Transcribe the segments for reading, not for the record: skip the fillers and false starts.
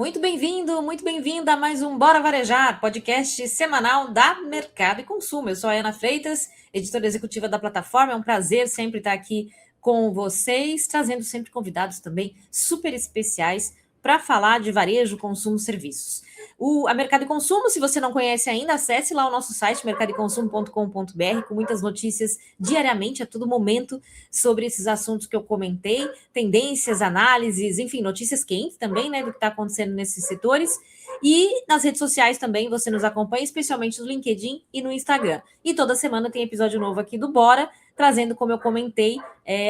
Muito bem-vindo, muito bem-vinda a mais um Bora Varejar, podcast semanal da Mercado e Consumo. Eu sou a Ana Freitas, editora executiva da plataforma. É um prazer sempre estar aqui com vocês, trazendo sempre convidados também super especiais para falar de varejo, consumo, serviços. A Mercado e Consumo, se você não conhece ainda, acesse lá o nosso site mercadoeconsumo.com.br, com muitas notícias diariamente, a todo momento, sobre esses assuntos que eu comentei, tendências, análises, enfim, notícias quentes também, né, do que está acontecendo nesses setores. E nas redes sociais também você nos acompanha, especialmente no LinkedIn e no Instagram. E toda semana tem episódio novo aqui do Bora, trazendo, como eu comentei,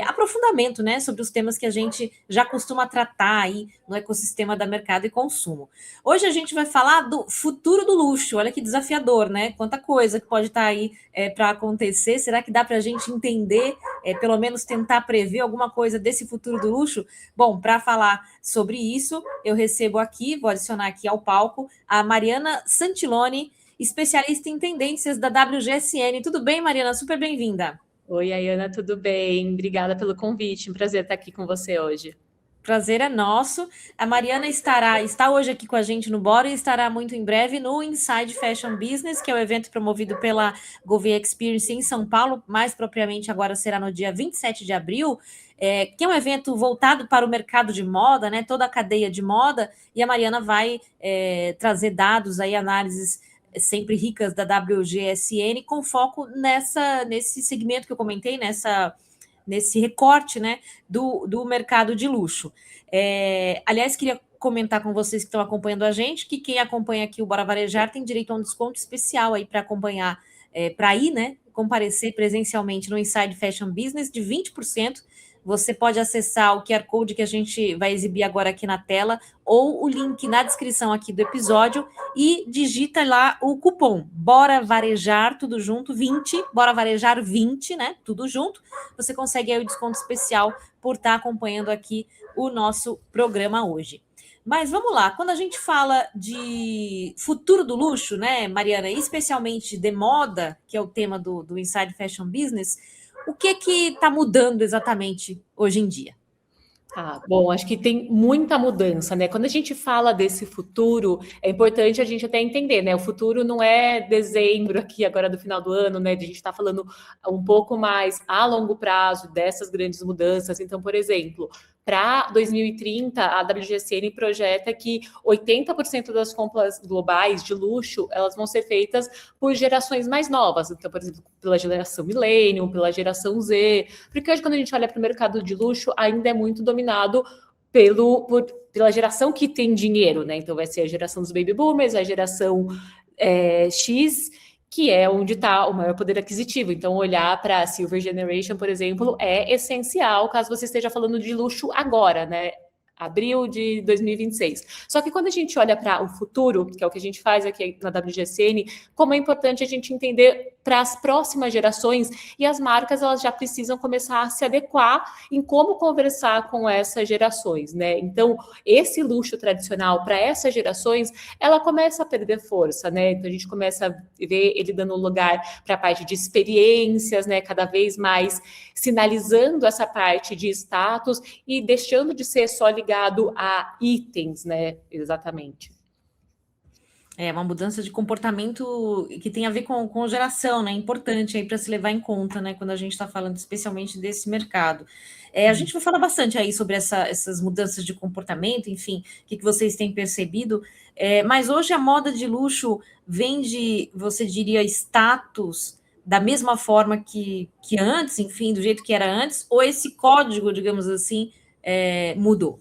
aprofundamento, né, sobre os temas que a gente já costuma tratar aí no ecossistema da mercado e consumo. Hoje a gente vai falar do futuro do luxo. Olha que desafiador, né? Quanta coisa que pode estar aí para acontecer. Será que dá para a gente entender, pelo menos tentar prever alguma coisa desse futuro do luxo? Bom, para falar sobre isso, eu recebo aqui, vou adicionar aqui ao palco, a Mariana Santiloni, especialista em tendências da WGSN. Tudo bem, Mariana? Super bem-vinda. Oi, Ayana, tudo bem? Obrigada pelo convite. Um prazer estar aqui com você hoje. Prazer é nosso. A Mariana está hoje aqui com a gente no Bora e estará muito em breve no Inside Fashion Business, que é o evento promovido pela Gouveia Experience em São Paulo, mais propriamente agora será no dia 27 de abril, que é um evento voltado para o mercado de moda, né, toda a cadeia de moda, e a Mariana vai trazer dados aí, análises sempre ricas da WGSN, com foco nesse segmento que eu comentei, nesse recorte, né, do mercado de luxo. Aliás, queria comentar com vocês que estão acompanhando a gente, que quem acompanha aqui o Bora Varejar tem direito a um desconto especial aí para acompanhar, para ir, né, comparecer presencialmente no Inside Fashion Business de 20%. Você pode acessar o QR Code que a gente vai exibir agora aqui na tela, ou o link na descrição aqui do episódio, e digita lá o cupom Bora Varejar, tudo junto, 20, Bora Varejar 20, né, tudo junto. Você consegue aí o desconto especial por estar acompanhando aqui o nosso programa hoje. Mas vamos lá, quando a gente fala de futuro do luxo, né, Mariana, especialmente de moda, que é o tema do Inside Fashion Business, o que está mudando exatamente hoje em dia? Bom, acho que tem muita mudança, né? Quando a gente fala desse futuro, é importante a gente até entender, né? O futuro não é dezembro aqui agora do final do ano, né? A gente está falando um pouco mais a longo prazo dessas grandes mudanças. Então, por exemplo, para 2030, a WGSN projeta que 80% das compras globais de luxo, elas vão ser feitas por gerações mais novas. Então, por exemplo, pela geração Millennium, pela geração Z. Porque hoje, quando a gente olha para o mercado de luxo, ainda é muito dominado pela geração que tem dinheiro, né? Então, vai ser a geração dos baby boomers, a geração X, que é onde está o maior poder aquisitivo. Então, olhar para a Silver Generation, por exemplo, é essencial caso você esteja falando de luxo agora, né? Abril de 2026. Só que quando a gente olha para o futuro, que é o que a gente faz aqui na WGSN, como é importante a gente entender para as próximas gerações, e as marcas elas já precisam começar a se adequar em como conversar com essas gerações, né? Então, esse luxo tradicional para essas gerações, ela começa a perder força, né? Então, a gente começa a ver ele dando lugar para a parte de experiências, né? Cada vez mais sinalizando essa parte de status e deixando de ser só ligado a itens, né? Exatamente. É uma mudança de comportamento que tem a ver com geração, né? Importante aí para se levar em conta, né? Quando a gente está falando especialmente desse mercado. A gente vai falar bastante aí sobre essas mudanças de comportamento, enfim, o que vocês têm percebido. Mas hoje a moda de luxo vende, você diria, status da mesma forma que antes, enfim, do jeito que era antes, ou esse código, digamos assim, mudou?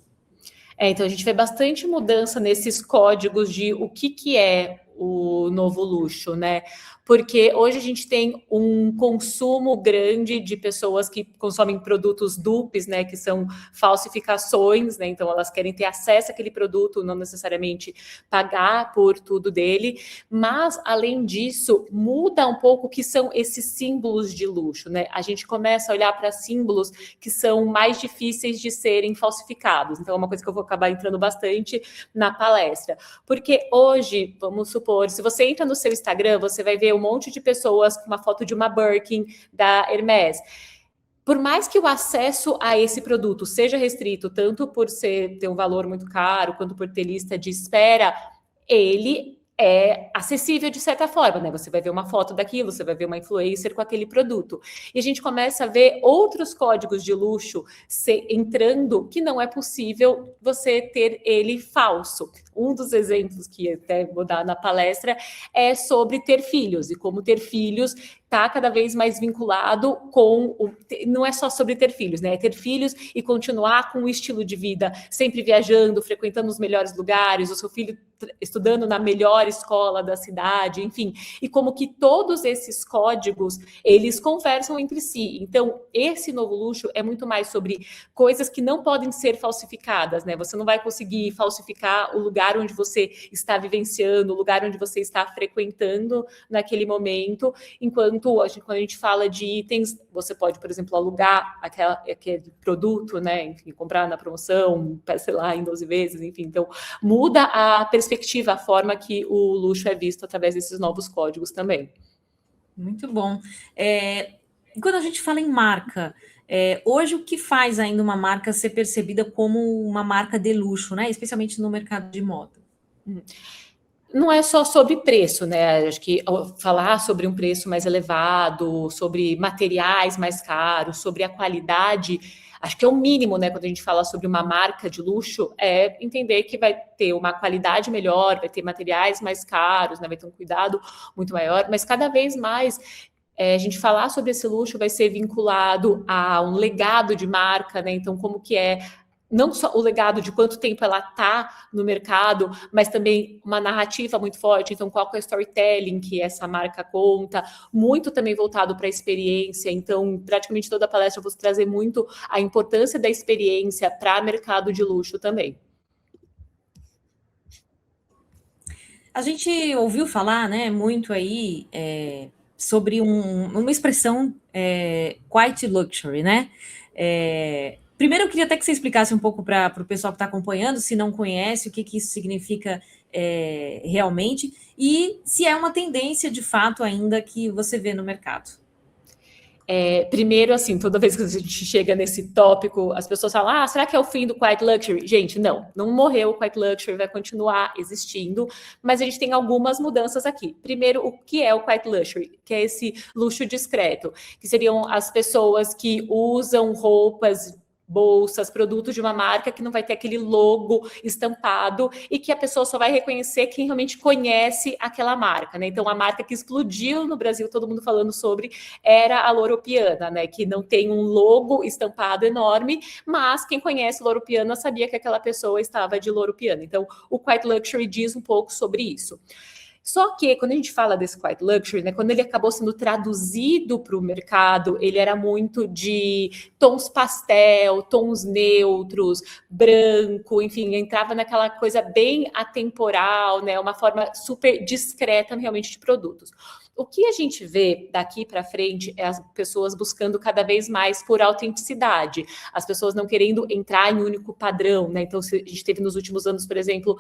Então a gente vê bastante mudança nesses códigos de o que é o novo luxo, né? Porque hoje a gente tem um consumo grande de pessoas que consomem produtos dupes, né? Que são falsificações, né? Então elas querem ter acesso àquele produto, não necessariamente pagar por tudo dele. Mas, além disso, muda um pouco o que são esses símbolos de luxo, né? A gente começa a olhar para símbolos que são mais difíceis de serem falsificados. Então, é uma coisa que eu vou acabar entrando bastante na palestra. Porque hoje, vamos supor, se você entra no seu Instagram, você vai ver um monte de pessoas com uma foto de uma Birkin da Hermès. por mais que o acesso a esse produto seja restrito, tanto por ter um valor muito caro, quanto por ter lista de espera, ele é acessível de certa forma, né? Você vai ver uma foto daquilo, você vai ver uma influencer com aquele produto. E a gente começa a ver outros códigos de luxo entrando que não é possível você ter ele falso. Um dos exemplos que até vou dar na palestra é sobre ter filhos e como ter filhos está cada vez mais vinculado com não é só sobre ter filhos, né? É ter filhos e continuar com o estilo de vida, sempre viajando, frequentando os melhores lugares, o seu filho estudando na melhor escola da cidade, enfim, e como que todos esses códigos, eles conversam entre si. Então, esse novo luxo é muito mais sobre coisas que não podem ser falsificadas, né? Você não vai conseguir falsificar o lugar onde você está vivenciando, o lugar onde você está frequentando naquele momento, enquanto quando a gente fala de itens, você pode, por exemplo, alugar aquele produto, né? Enfim, comprar na promoção, parcelar em 12 vezes, enfim. Então, muda a perspectiva, a forma que o luxo é visto através desses novos códigos também. Muito bom. Quando a gente fala em marca, hoje o que faz ainda uma marca ser percebida como uma marca de luxo, né? Especialmente no mercado de moda? Não é só sobre preço, né? Acho que falar sobre um preço mais elevado, sobre materiais mais caros, sobre a qualidade, acho que é o mínimo, né? Quando a gente fala sobre uma marca de luxo, é entender que vai ter uma qualidade melhor, vai ter materiais mais caros, né? Vai ter um cuidado muito maior, mas cada vez mais a gente falar sobre esse luxo vai ser vinculado a um legado de marca, né? Então, como que é não só o legado de quanto tempo ela está no mercado, mas também uma narrativa muito forte. Então, qual que é o storytelling que essa marca conta? Muito também voltado para a experiência. Então, praticamente toda a palestra eu vou trazer muito a importância da experiência para o mercado de luxo também. A gente ouviu falar, né, muito aí sobre uma expressão quiet luxury, né? Primeiro, eu queria até que você explicasse um pouco para o pessoal que está acompanhando, se não conhece, o que isso significa realmente, e se é uma tendência, de fato, ainda que você vê no mercado. Primeiro, assim, toda vez que a gente chega nesse tópico, as pessoas falam, será que é o fim do Quiet Luxury? Gente, não morreu o Quiet Luxury, vai continuar existindo, mas a gente tem algumas mudanças aqui. Primeiro, o que é o Quiet Luxury? Que é esse luxo discreto, que seriam as pessoas que usam roupas, bolsas, produtos de uma marca que não vai ter aquele logo estampado e que a pessoa só vai reconhecer quem realmente conhece aquela marca, né? Então, a marca que explodiu no Brasil, todo mundo falando sobre, era a Loro Piana, né? Que não tem um logo estampado enorme, mas quem conhece Loro Piana sabia que aquela pessoa estava de Loro Piana. Então, o Quiet Luxury diz um pouco sobre isso. Só que, quando a gente fala desse Quiet Luxury, né, quando ele acabou sendo traduzido para o mercado, ele era muito de tons pastel, tons neutros, branco, enfim, entrava naquela coisa bem atemporal, né, uma forma super discreta realmente de produtos. O que a gente vê daqui para frente é as pessoas buscando cada vez mais por autenticidade, as pessoas não querendo entrar em um único padrão, né? Então, a gente teve nos últimos anos, por exemplo,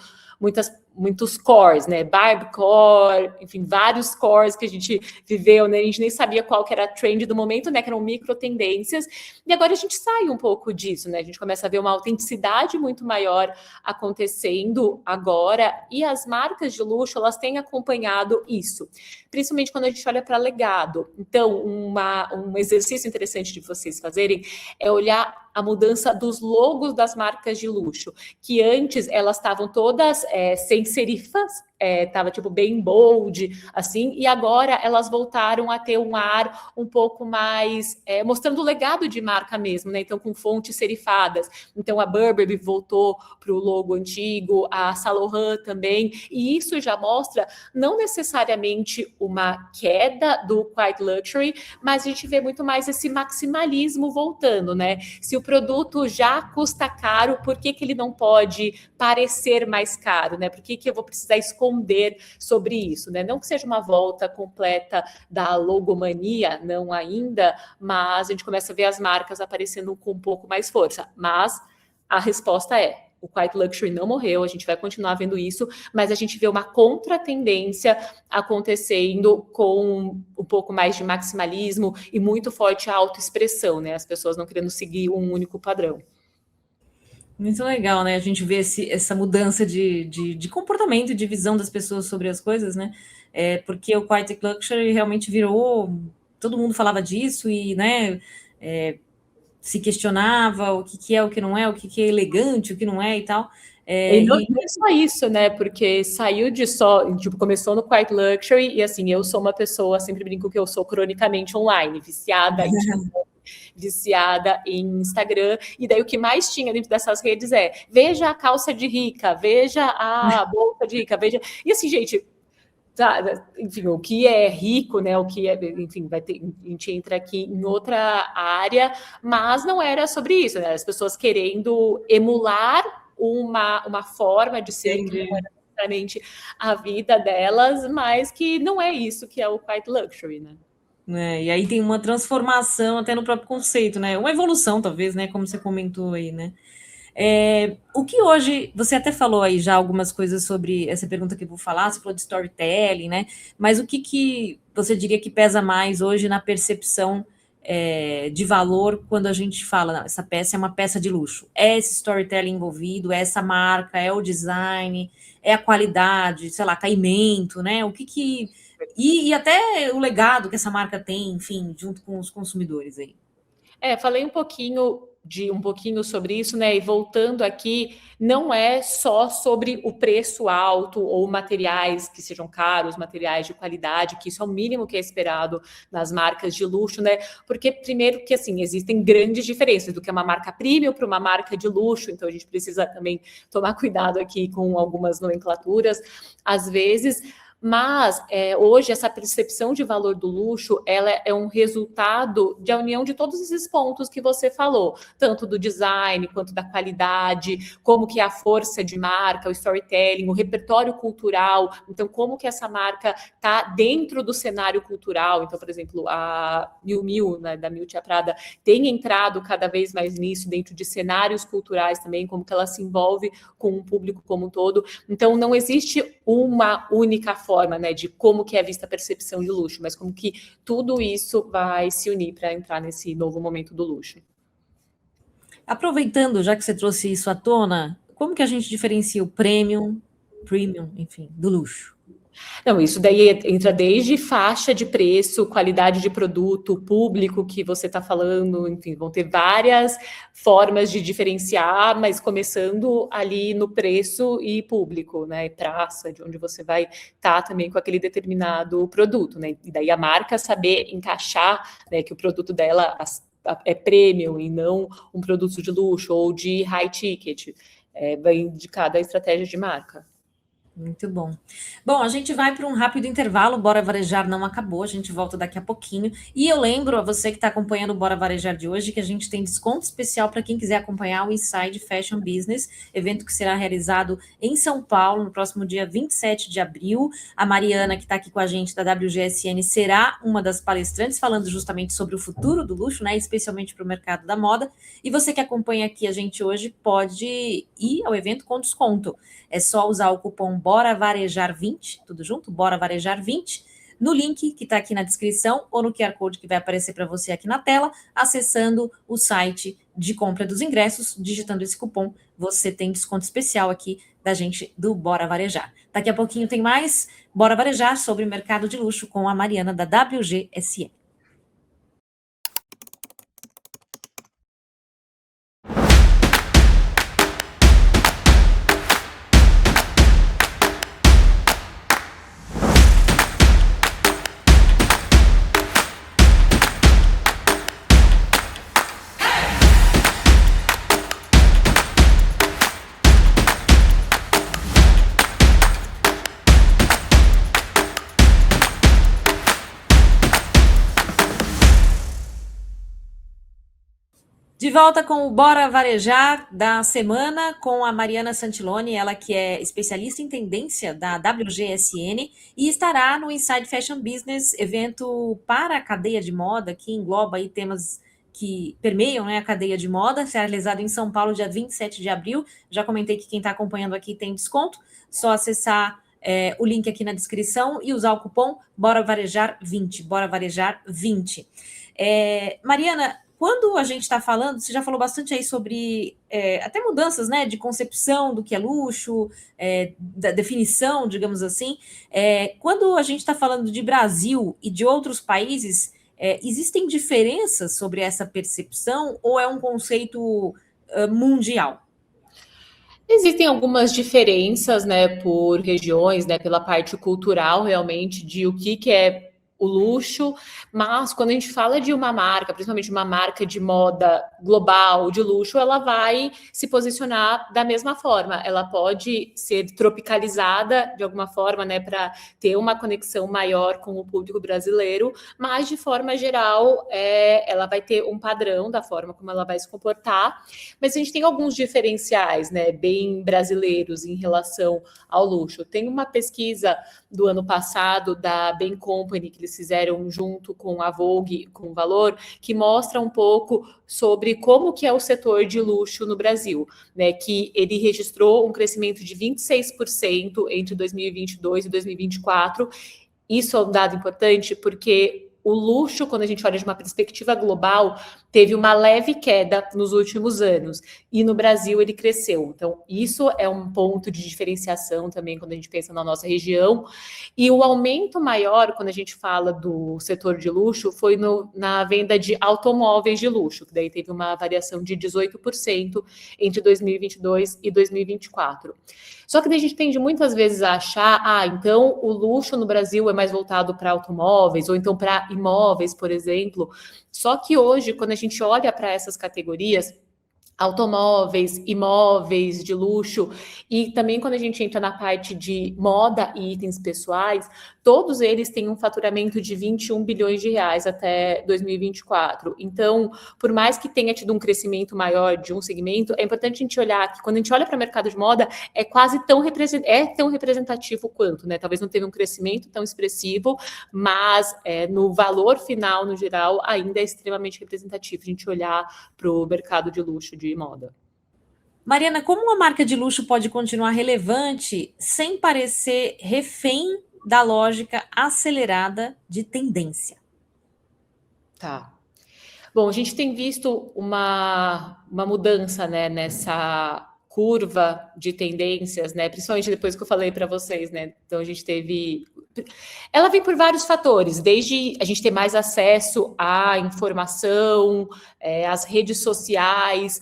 muitos cores, né? Barbiecore, enfim, vários cores que a gente viveu, né? A gente nem sabia qual que era a trend do momento, né? Que eram micro tendências. E agora a gente sai um pouco disso, né? A gente começa a ver uma autenticidade muito maior acontecendo agora, e as marcas de luxo, elas têm acompanhado isso, principalmente quando a gente olha para legado. Então, um exercício interessante de vocês fazerem é olhar a mudança dos logos das marcas de luxo, que antes elas estavam todas sem serifas, estava tipo bem bold, assim, e agora elas voltaram a ter um ar um pouco mais mostrando o legado de marca mesmo, né? Então, com fontes serifadas. Então, a Burberry voltou para o logo antigo, a Saint Laurent também, e isso já mostra não necessariamente uma queda do Quiet Luxury, mas a gente vê muito mais esse maximalismo voltando, né? Se o produto já custa caro, por que ele não pode parecer mais caro, né? Por que eu vou precisar esconder sobre isso, né? Não que seja uma volta completa da logomania, não ainda, mas a gente começa a ver as marcas aparecendo com um pouco mais força. Mas a resposta é: O Quiet Luxury não morreu, a gente vai continuar vendo isso, mas a gente vê uma contratendência acontecendo com um pouco mais de maximalismo e muito forte a autoexpressão, né? As pessoas não querendo seguir um único padrão. Muito legal, né? A gente vê essa mudança de comportamento, de visão das pessoas sobre as coisas, né? Porque o Quiet Luxury realmente virou. Todo mundo falava disso e, né? Se questionava o que é, o que não é, o que é elegante, o que não é e tal. E não é só isso, né? Porque saiu de só, tipo, começou no Quiet Luxury, e assim, eu sou uma pessoa, sempre brinco que eu sou cronicamente online, viciada em viciada em Instagram, e daí o que mais tinha dentro dessas redes veja a calça de rica, veja a bolsa de rica, veja. E assim, gente, tá, enfim, o que é rico, né? O que é, enfim, vai ter, a gente entra aqui em outra área, mas não era sobre isso, né? As pessoas querendo emular uma forma de ser que não era necessariamente a vida delas, mas que não é isso que é o Quiet Luxury, né? E aí tem uma transformação até no próprio conceito, né? Uma evolução, talvez, né? Como você comentou aí, né? O que hoje, você até falou aí já algumas coisas sobre essa pergunta que eu vou falar, você falou de storytelling, né? Mas o que você diria que pesa mais hoje na percepção de valor quando a gente fala, não, essa peça é uma peça de luxo? É esse storytelling envolvido, é essa marca, é o design, é a qualidade, sei lá, caimento, né? E até o legado que essa marca tem, enfim, junto com os consumidores aí. Falei um pouquinho sobre isso, né? E voltando aqui, não é só sobre o preço alto ou materiais que sejam caros, materiais de qualidade, que isso é o mínimo que é esperado nas marcas de luxo, né? Porque, primeiro, que assim, existem grandes diferenças do que é uma marca premium para uma marca de luxo, então a gente precisa também tomar cuidado aqui com algumas nomenclaturas, às vezes. Mas hoje essa percepção de valor do luxo, ela é um resultado da união de todos esses pontos que você falou, tanto do design quanto da qualidade, como que é a força de marca, o storytelling, o repertório cultural. Então, como que essa marca está dentro do cenário cultural. Então, por exemplo, a Miu Miu, né, da Miu Tia Prada, tem entrado cada vez mais nisso, dentro de cenários culturais também, como que ela se envolve com o público como um todo. Então, não existe uma única forma, né, de como que é vista a percepção de luxo, mas como que tudo isso vai se unir para entrar nesse novo momento do luxo. Aproveitando, já que você trouxe isso à tona, como que a gente diferencia o premium, enfim, do luxo? Não, isso daí entra desde faixa de preço, qualidade de produto, público que você está falando, enfim, vão ter várias formas de diferenciar, mas começando ali no preço e público, né? Praça, de onde você vai estar também com aquele determinado produto, né? E daí a marca saber encaixar, né, que o produto dela é premium e não um produto de luxo ou de high ticket. Vai de cada estratégia de marca. Muito bom. Bom, a gente vai para um rápido intervalo. O Bora Varejar não acabou, a gente volta daqui a pouquinho. E eu lembro a você que está acompanhando o Bora Varejar de hoje que a gente tem desconto especial para quem quiser acompanhar o Inside Fashion Business, evento que será realizado em São Paulo no próximo dia 27 de abril. A Mariana, que está aqui com a gente da WGSN, será uma das palestrantes, falando justamente sobre o futuro do luxo, né, especialmente para o mercado da moda. E você que acompanha aqui a gente hoje pode ir ao evento com desconto. É só usar o cupom Bora Varejar 20, tudo junto, Bora Varejar 20, no link que está aqui na descrição ou no QR Code que vai aparecer para você aqui na tela, acessando o site de compra dos ingressos, digitando esse cupom, você tem desconto especial aqui da gente do Bora Varejar. Daqui a pouquinho tem mais Bora Varejar sobre o mercado de luxo com a Mariana da WGSN. De volta com o Bora Varejar da semana com a Mariana Santiloni, ela que é especialista em tendência da WGSN e estará no Inside Fashion Business, evento para a cadeia de moda que engloba aí temas que permeiam, né, a cadeia de moda, será realizado em São Paulo, dia 27 de abril. Já comentei que quem está acompanhando aqui tem desconto, só acessar o link aqui na descrição e usar o cupom Bora Varejar 20, Bora Varejar 20. Mariana, quando a gente está falando, você já falou bastante aí sobre até mudanças, né, de concepção do que é luxo, da definição, digamos assim. Quando a gente está falando de Brasil e de outros países, existem diferenças sobre essa percepção ou é um conceito mundial? Existem algumas diferenças, né, por regiões, né, pela parte cultural, realmente, de o que é o luxo, mas quando a gente fala de uma marca, principalmente uma marca de moda global, de luxo, ela vai se posicionar da mesma forma. Ela pode ser tropicalizada de alguma forma, né, para ter uma conexão maior com o público brasileiro, mas de forma geral, ela vai ter um padrão da forma como ela vai se comportar. Mas a gente tem alguns diferenciais, né, bem brasileiros em relação ao luxo. Tem uma pesquisa do ano passado da Bain Company que eles fizeram junto com a Vogue, com o Valor, que mostra um pouco sobre como que é o setor de luxo no Brasil, né, que ele registrou um crescimento de 26% entre 2022 e 2024. Isso é um dado importante porque o luxo, quando a gente olha de uma perspectiva global, teve uma leve queda nos últimos anos e no Brasil ele cresceu. Então, isso é um ponto de diferenciação também quando a gente pensa na nossa região. E o aumento maior, quando a gente fala do setor de luxo, foi na venda de automóveis de luxo, que daí teve uma variação de 18% entre 2022 e 2024. Só que daí a gente tende muitas vezes a achar, então o luxo no Brasil é mais voltado para automóveis, ou então para imóveis, por exemplo. Só que hoje, quando a gente olha para essas categorias, automóveis, imóveis de luxo, e também quando a gente entra na parte de moda e itens pessoais, todos eles têm um faturamento de 21 bilhões de reais até 2024. Então, por mais que tenha tido um crescimento maior de um segmento, é importante a gente olhar que quando a gente olha para o mercado de moda, é quase tão representativo quanto, né? Talvez não teve um crescimento tão expressivo, mas no valor final, no geral, ainda é extremamente representativo a gente olhar para o mercado de luxo de moda. Mariana, como uma marca de luxo pode continuar relevante sem parecer refém da lógica acelerada de tendência? Tá. Bom, a gente tem visto uma mudança, né, nessa curva de tendências, né, principalmente depois que eu falei para vocês, né, então a gente teve... Ela vem por vários fatores, desde a gente ter mais acesso à informação, às redes sociais,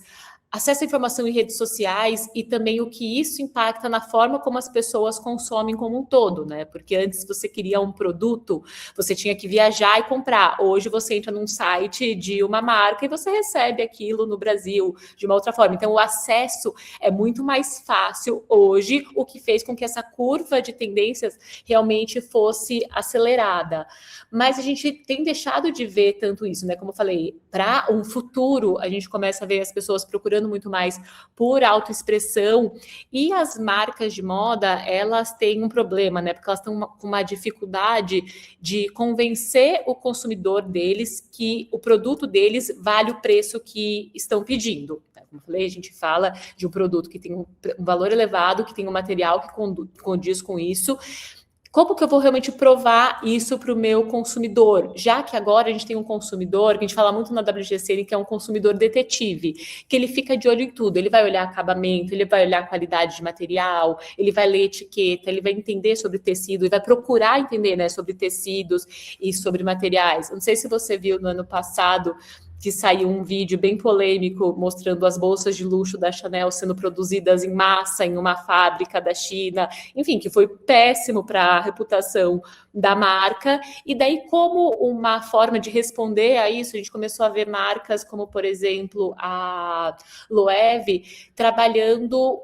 acesso à informação em redes sociais e também o que isso impacta na forma como as pessoas consomem como um todo, né? Porque antes você queria um produto, você tinha que viajar e comprar. Hoje você entra num site de uma marca e você recebe aquilo no Brasil de uma outra forma. Então o acesso é muito mais fácil hoje, o que fez com que essa curva de tendências realmente fosse acelerada. Mas a gente tem deixado de ver tanto isso, né? Como eu falei, para um futuro a gente começa a ver as pessoas procurando muito mais por autoexpressão, e as marcas de moda, elas têm um problema, né? Porque elas estão com uma dificuldade de convencer o consumidor deles que o produto deles vale o preço que estão pedindo. Como eu falei, a gente fala de um produto que tem um valor elevado, que tem um material que condiz com isso. Como que eu vou realmente provar isso para o meu consumidor? Já que agora a gente tem um consumidor, que a gente fala muito na WGCN, que é um consumidor detetive, que ele fica de olho em tudo. Ele vai olhar acabamento, ele vai olhar qualidade de material, ele vai ler etiqueta, ele vai entender sobre tecido, ele vai procurar entender, né, sobre tecidos e sobre materiais. Não sei se você viu no ano passado que saiu um vídeo bem polêmico mostrando as bolsas de luxo da Chanel sendo produzidas em massa em uma fábrica da China, enfim, que foi péssimo para a reputação da marca. E daí, como uma forma de responder a isso, a gente começou a ver marcas como, por exemplo, a Loewe trabalhando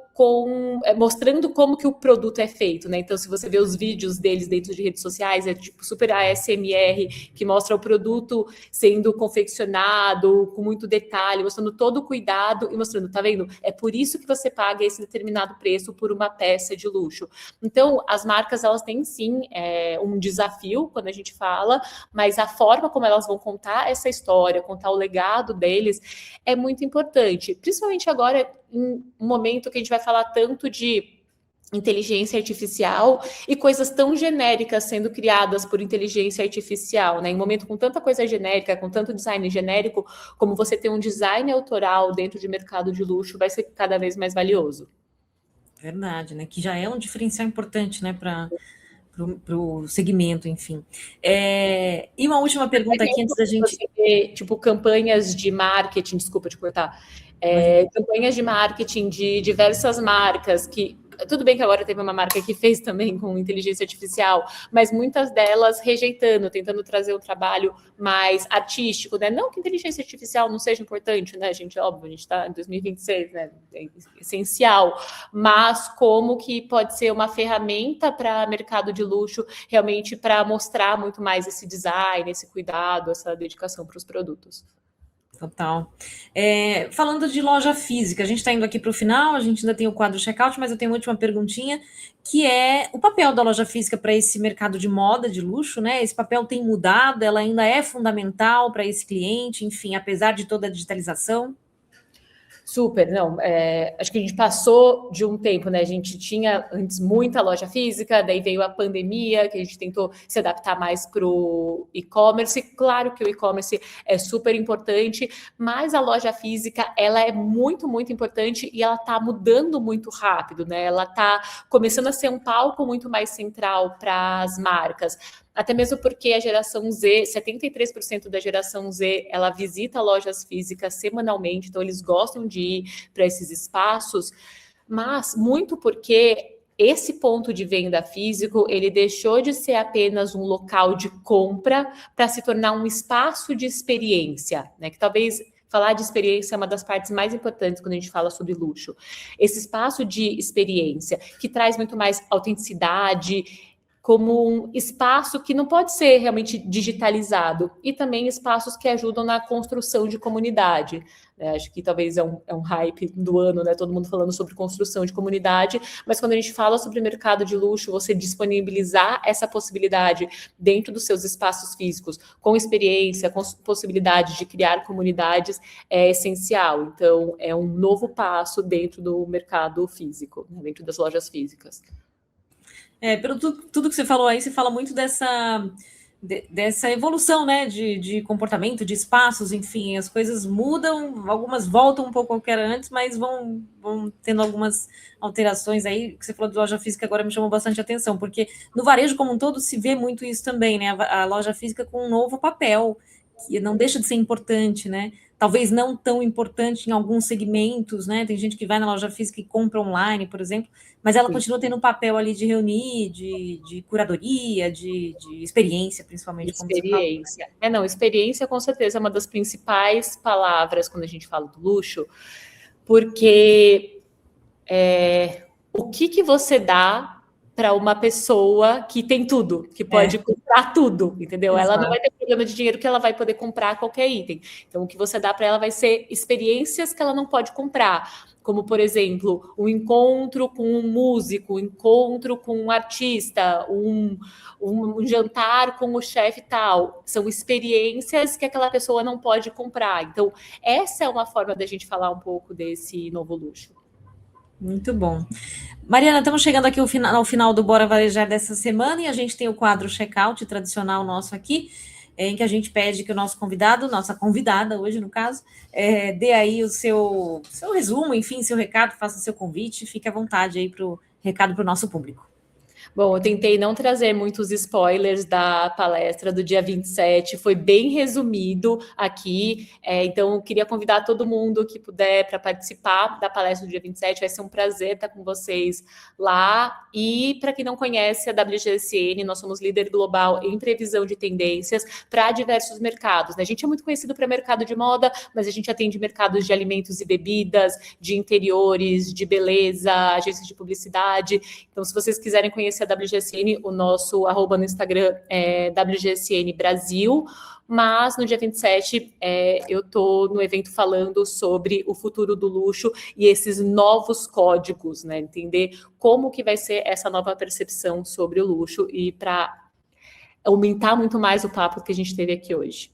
mostrando como que o produto é feito, né? Então, se você vê os vídeos deles dentro de redes sociais, é tipo super ASMR, que mostra o produto sendo confeccionado com muito detalhe, mostrando todo o cuidado e mostrando, tá vendo? É por isso que você paga esse determinado preço por uma peça de luxo. Então, as marcas, elas têm sim um desafio quando a gente fala, mas a forma como elas vão contar essa história, contar o legado deles, é muito importante. Principalmente agora, em um momento que a gente vai falar tanto de inteligência artificial e coisas tão genéricas sendo criadas por inteligência artificial, né? Em um momento com tanta coisa genérica, com tanto design genérico, como você ter um design autoral dentro de mercado de luxo, vai ser cada vez mais valioso. Verdade, né? Que já é um diferencial importante, né, para o segmento, enfim. E uma última pergunta aqui antes da gente. Você vê, tipo, campanhas de marketing, desculpa te cortar, campanhas de marketing de diversas marcas que. Tudo bem que agora teve uma marca que fez também com inteligência artificial, mas muitas delas rejeitando, tentando trazer um trabalho mais artístico, né? Não que inteligência artificial não seja importante, né, gente? Óbvio, a gente está em 2026, né? É essencial, mas como que pode ser uma ferramenta para mercado de luxo, realmente para mostrar muito mais esse design, esse cuidado, essa dedicação para os produtos. Total. Falando de loja física, a gente está indo aqui para o final, a gente ainda tem o quadro checkout, mas eu tenho uma última perguntinha, que é o papel da loja física para esse mercado de moda, de luxo, né? Esse papel tem mudado, ela ainda é fundamental para esse cliente, enfim, apesar de toda a digitalização? Super, não. Acho que a gente passou de um tempo, né? A gente tinha antes muita loja física, daí veio a pandemia, que a gente tentou se adaptar mais para o e-commerce. Claro que o e-commerce é super importante, mas a loja física ela é muito, muito importante e ela está mudando muito rápido, né? Ela está começando a ser um palco muito mais central para as marcas. Até mesmo porque a geração Z, 73% da geração Z, ela visita lojas físicas semanalmente, então eles gostam de ir para esses espaços, mas muito porque esse ponto de venda físico, ele deixou de ser apenas um local de compra para se tornar um espaço de experiência, né? Que talvez falar de experiência é uma das partes mais importantes quando a gente fala sobre luxo. Esse espaço de experiência que traz muito mais autenticidade, como um espaço que não pode ser realmente digitalizado, e também espaços que ajudam na construção de comunidade. Acho que talvez é um hype do ano, né? Todo mundo falando sobre construção de comunidade, mas quando a gente fala sobre mercado de luxo, você disponibilizar essa possibilidade dentro dos seus espaços físicos, com experiência, com possibilidade de criar comunidades, é essencial. Então, é um novo passo dentro do mercado físico, né? Dentro das lojas físicas. Pelo tudo que você falou aí, você fala muito dessa evolução, né, de comportamento, de espaços, enfim, as coisas mudam, algumas voltam um pouco ao que era antes, mas vão tendo algumas alterações aí. O que você falou de loja física agora me chamou bastante atenção, porque no varejo como um todo se vê muito isso também, né, a loja física com um novo papel, que não deixa de ser importante, né, talvez não tão importante em alguns segmentos, né? Tem gente que vai na loja física e compra online, por exemplo, mas ela continua tendo um papel ali de reunir, de curadoria, de experiência, principalmente. Experiência. Não, experiência com certeza é uma das principais palavras quando a gente fala do luxo, porque o que você dá para uma pessoa que tem tudo, que pode comprar tudo, entendeu? Exato. Ela não vai ter problema de dinheiro, que ela vai poder comprar qualquer item. Então, o que você dá para ela vai ser experiências que ela não pode comprar, como, por exemplo, um encontro com um músico, um encontro com um artista, um jantar com o chefe tal. São experiências que aquela pessoa não pode comprar. Então, essa é uma forma da gente falar um pouco desse novo luxo. Muito bom. Mariana, estamos chegando aqui ao final do Bora Varejar dessa semana, e a gente tem o quadro checkout tradicional nosso aqui, em que a gente pede que o nosso convidado, nossa convidada hoje no caso, dê aí o seu resumo, enfim, seu recado, faça seu convite, fique à vontade aí para o recado para o nosso público. Bom, eu tentei não trazer muitos spoilers da palestra do dia 27, foi bem resumido aqui, então eu queria convidar todo mundo que puder para participar da palestra do dia 27, vai ser um prazer estar com vocês lá. E para quem não conhece a WGSN, nós somos líder global em previsão de tendências para diversos mercados, né? A gente é muito conhecido para mercado de moda, mas a gente atende mercados de alimentos e bebidas, de interiores, de beleza, agências de publicidade. Então, se vocês quiserem conhecer a WGSN, o nosso @ no Instagram é WGSN Brasil, mas no dia 27 eu estou no evento falando sobre o futuro do luxo e esses novos códigos, né? Entender como que vai ser essa nova percepção sobre o luxo e para aumentar muito mais o papo que a gente teve aqui hoje.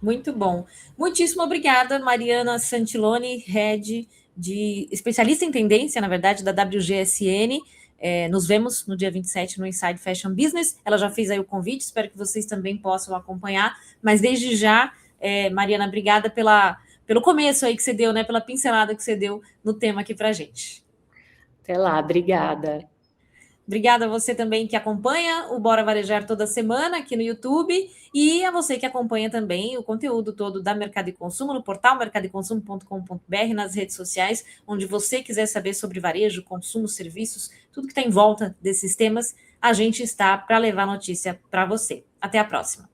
Muito bom. Muitíssimo obrigada, Mariana Santiloni, head de especialista em tendência, na verdade, da WGSN. Nos vemos no dia 27 no Inside Fashion Business. Ela já fez aí o convite, espero que vocês também possam acompanhar. Mas desde já, Mariana, obrigada pelo começo aí que você deu, né? Pela pincelada que você deu no tema aqui para a gente. Até lá, obrigada. Obrigada a você também que acompanha o Bora Varejar toda semana aqui no YouTube e a você que acompanha também o conteúdo todo da Mercado e Consumo no portal mercadoeconsumo.com.br, nas redes sociais, onde você quiser saber sobre varejo, consumo, serviços, tudo que está em volta desses temas, a gente está para levar notícia para você. Até a próxima.